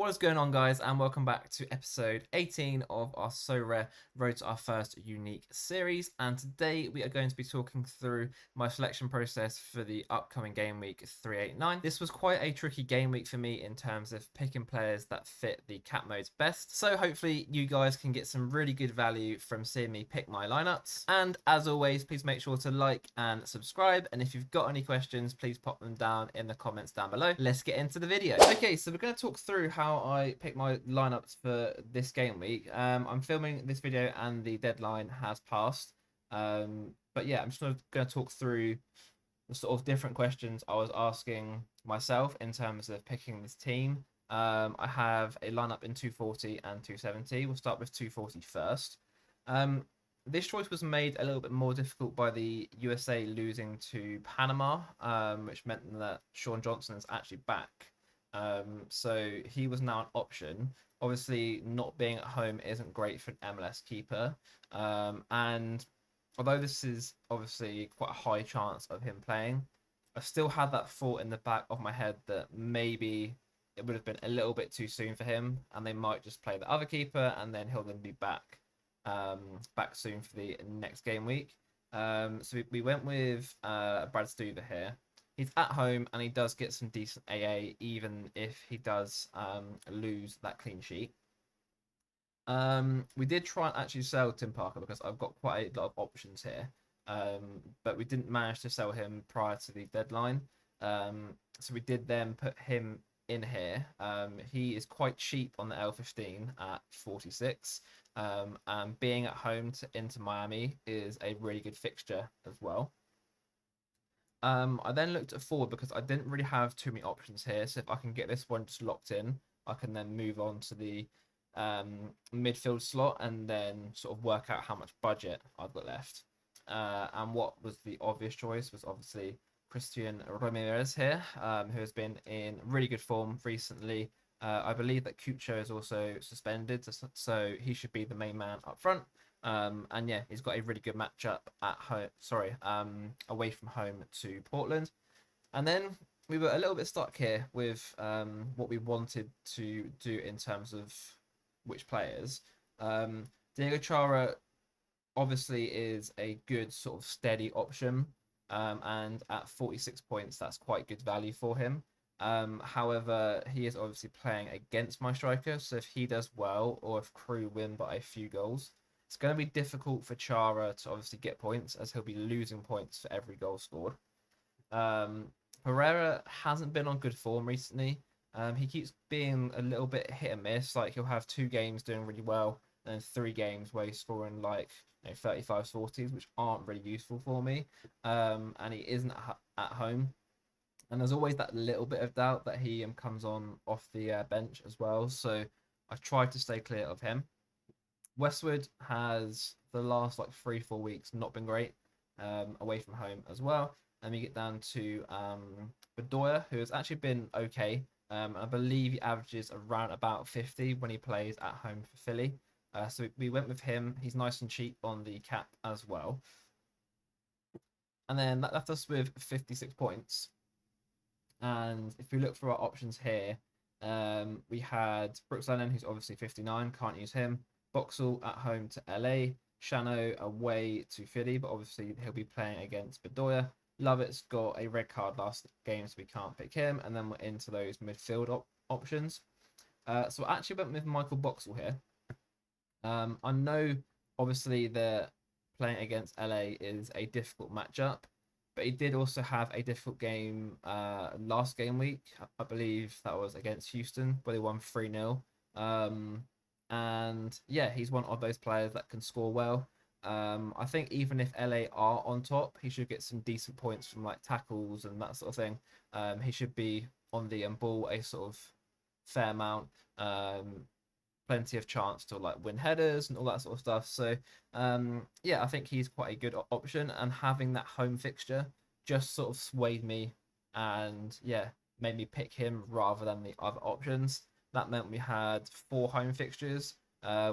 What is going on, guys, and welcome back to episode 18 of our Sorare Road to our first unique series. And today we are going to be talking through my selection process for the upcoming game week 389. This was quite a tricky game week for me in terms of picking players that fit the cap modes best. So hopefully you guys can get some really good value from seeing me pick my lineups. And as always, please make sure to like and subscribe. And if you've got any questions, please pop them down in the comments down below. Let's get into the video. Okay, so we're going to talk through how I pick my lineups for this game week. I'm filming this video and the deadline has passed. But yeah, I'm just going to talk through the sort of different questions I was asking myself in terms of picking this team. I have a lineup in 240 and 270. We'll start with 240 first. This choice was made a little bit more difficult by the USA losing to Panama, which meant that Sean Johnson is actually back. So he was now an option. Obviously, not being at home isn't great for an MLS keeper. And although this is obviously quite a high chance of him playing, I still had that thought in the back of my head that maybe it would have been a little bit too soon for him, and they might just play the other keeper, and then he'll then be back soon for the next game week. So we went with Brad Stuver here. He's at home and he does get some decent AA, even if he does lose that clean sheet. We did try and actually sell Tim Parker because I've got quite a lot of options here, but we didn't manage to sell him prior to the deadline. So we did then put him in here. He is quite cheap on the L15 at 46, and being at home into Miami is a really good fixture as well. I then looked at forward because I didn't really have too many options here. So if I can get this one just locked in, I can then move on to the midfield slot and then sort of work out how much budget I've got left. And what was the obvious choice was obviously Christian Ramirez here, who has been in really good form recently. I believe that Cucho is also suspended, so he should be the main man up front. And yeah, he's got a really good matchup at home. Away from home to Portland. And then we were a little bit stuck here with what we wanted to do in terms of which players. Diego Chara obviously is a good sort of steady option. And at 46 points, that's quite good value for him. However, he is obviously playing against my striker. So if he does well, or if Crew win by a few goals, it's going to be difficult for Chara to obviously get points, as he'll be losing points for every goal scored. Pereira hasn't been on good form recently. He keeps being a little bit hit and miss. Like, he'll have 2 games doing really well, and then 3 games where he's scoring like 35 40s, which aren't really useful for me. And he isn't at home. And there's always that little bit of doubt that he comes on off the bench as well. So I've tried to stay clear of him. Westwood has the last like 3-4 weeks not been great away from home as well. And we get down to Bedoya, who has actually been okay. I believe he averages around about 50 when he plays at home for Philly. So we went with him. He's nice and cheap on the cap as well. And then that left us with 56 points. And if we look for our options here, we had Brooks Lennon, who's obviously 59, can't use him. Boxall at home to LA. Shano away to Philly, but obviously he'll be playing against Bedoya. Lovett's got a red card last game, so we can't pick him. And then we're into those midfield options. So I actually went with Michael Boxall here. I know, obviously, that playing against LA is a difficult matchup, but he did also have a difficult game last game week. I believe that was against Houston, where they won 3-0. And yeah, he's one of those players that can score well. I think even if LA are on top, he should get some decent points from like tackles and that sort of thing. He should be on the ball a sort of fair amount. Plenty of chance to like win headers and all that sort of stuff. So yeah, I think he's quite a good option, and having that home fixture just sort of swayed me and yeah, made me pick him rather than the other options. That meant we had 4 home fixtures,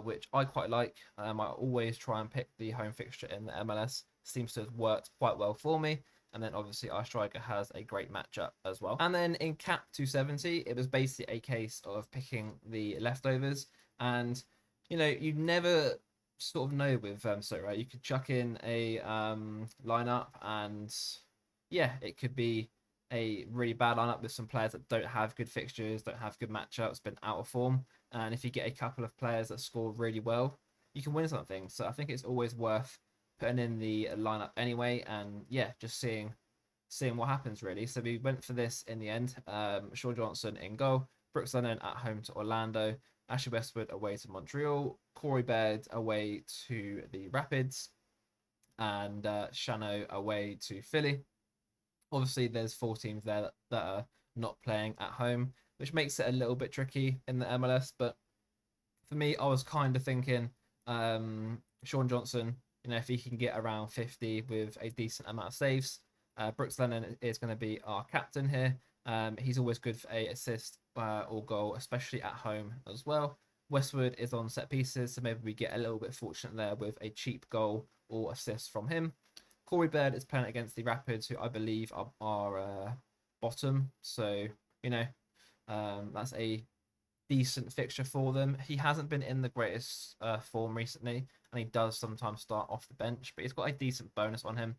which I quite like. I always try and pick the home fixture in the MLS. Seems to have worked quite well for me. And then obviously our striker has a great matchup as well. And then in Cap 270, it was basically a case of picking the leftovers. And, you never sort of know with Sorare. You could chuck in a lineup and, yeah, it could be a really bad lineup with some players that don't have good fixtures, don't have good matchups, been out of form. And if you get a couple of players that score really well, you can win something. So I think it's always worth putting in the lineup anyway, and yeah, just seeing what happens really. So we went for this in the end. Sean Johnson in goal, Brooks Lennon at home to Orlando, Ashley Westwood away to Montreal, Corey Baird away to the Rapids, and Shano away to Philly. Obviously, there's 4 teams there that are not playing at home, which makes it a little bit tricky in the MLS. But for me, I was kind of thinking Sean Johnson, if he can get around 50 with a decent amount of saves. Brooks Lennon is going to be our captain here. He's always good for a assist or goal, especially at home as well. Westwood is on set pieces, so maybe we get a little bit fortunate there with a cheap goal or assist from him. Corey Baird is playing against the Rapids, who I believe are bottom. So, that's a decent fixture for them. He hasn't been in the greatest form recently, and he does sometimes start off the bench, but he's got a decent bonus on him.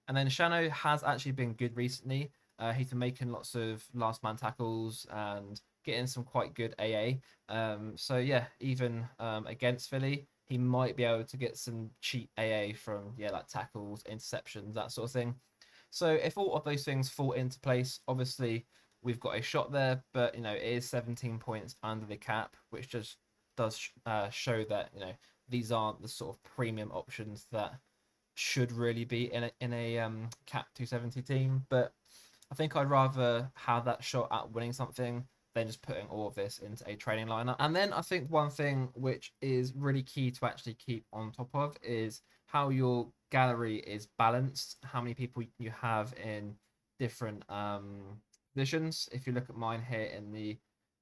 And then Shano has actually been good recently. He's been making lots of last man tackles and getting some quite good AA. So yeah, even against Philly, he might be able to get some cheap AA from like tackles, interceptions, that sort of thing. So if all of those things fall into place, obviously we've got a shot there, but it is 17 points under the cap, which just does show that these aren't the sort of premium options that should really be in a cap 270 team. But I think I'd rather have that shot at winning something than just putting all of this into a training lineup. And then I think one thing which is really key to actually keep on top of is how your gallery is balanced, how many people you have in different positions. If you look at mine here in the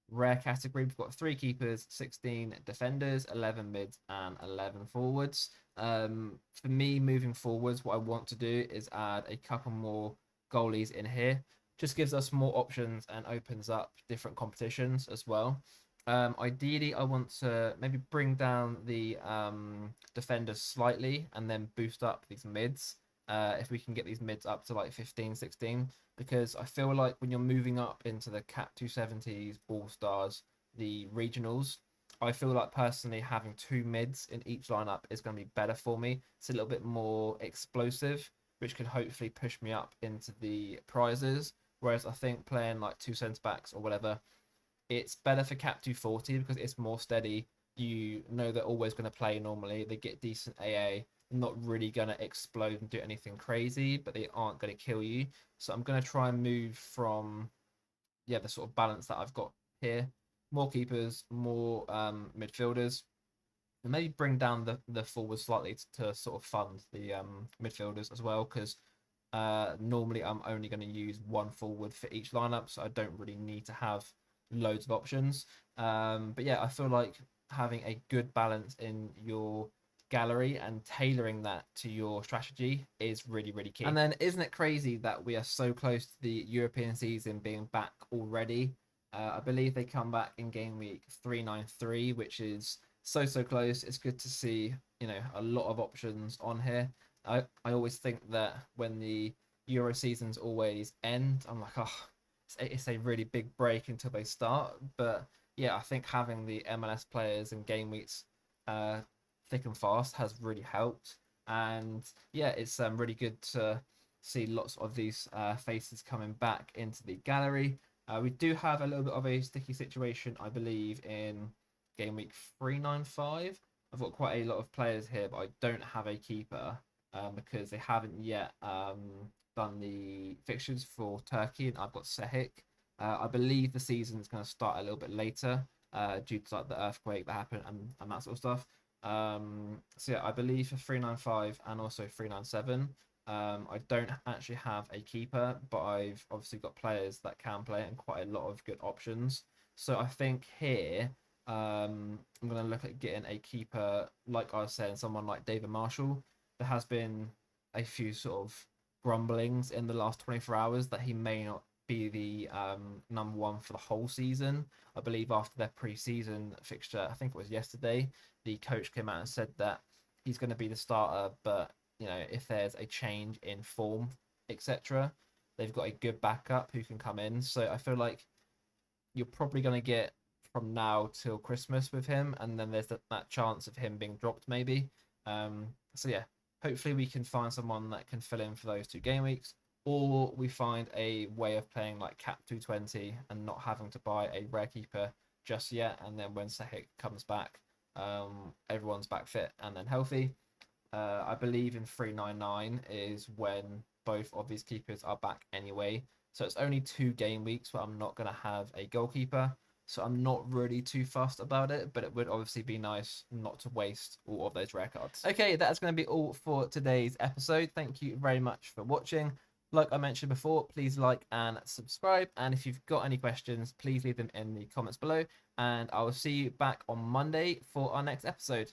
rare category, we've got 3 keepers, 16 defenders, 11 mids, and 11 forwards. For me, moving forwards, what I want to do is add a couple more goalies in here. Just gives us more options and opens up different competitions as well. Ideally, I want to maybe bring down the defenders slightly and then boost up these mids. If we can get these mids up to like 15, 16, because I feel like when you're moving up into the Cap 270s, All Stars, the regionals, I feel like personally having 2 mids in each lineup is going to be better for me. It's a little bit more explosive, which could hopefully push me up into the prizes. Whereas I think playing like 2 centre backs or whatever, it's better for Cap 240 because it's more steady. You know they're always going to play normally. They get decent AA, not really going to explode and do anything crazy, but they aren't going to kill you. So I'm going to try and move from the sort of balance that I've got here. More keepers, more midfielders, and maybe bring down the forwards slightly to sort of fund the midfielders as well, because normally I'm only going to use 1 forward for each lineup, so I don't really need to have loads of options. But yeah, I feel like having a good balance in your gallery and tailoring that to your strategy is really, really key. And then isn't it crazy that we are so close to the European season being back already? I believe they come back in game week 393, which is so close. It's good to see a lot of options on here. I always think that when the Euro seasons always end, I'm like, oh, it's a really big break until they start. But yeah, I think having the MLS players and game weeks thick and fast has really helped. And yeah, it's really good to see lots of these faces coming back into the gallery. We do have a little bit of a sticky situation, I believe, in game week 395. I've got quite a lot of players here, but I don't have a keeper because they haven't yet done the fixtures for Turkey, and I've got Sehik. I believe the season is going to start a little bit later due to like the earthquake that happened and that sort of stuff. So yeah, I believe for 395 and also 397, I don't actually have a keeper, but I've obviously got players that can play and quite a lot of good options. So I think here I'm going to look at getting a keeper, like I was saying, someone like David Marshall. There has been a few sort of grumblings in the last 24 hours that he may not be the number one for the whole season. I believe after their pre-season fixture, I think it was yesterday, the coach came out and said that he's going to be the starter, but if there's a change in form, etc., they've got a good backup who can come in. So I feel like you're probably going to get from now till Christmas with him, and then there's that chance of him being dropped maybe. So yeah, hopefully we can find someone that can fill in for those 2 game weeks, or we find a way of playing like cap 220 and not having to buy a rare keeper just yet, and then when Sehik comes back, everyone's back fit and then healthy. I believe in 399 is when both of these keepers are back anyway. So it's only 2 game weeks where I'm not going to have a goalkeeper. So I'm not really too fussed about it, but it would obviously be nice not to waste all of those rare cards. Okay, that's going to be all for today's episode. Thank you very much for watching. Like I mentioned before, please like and subscribe. And if you've got any questions, please leave them in the comments below. And I will see you back on Monday for our next episode.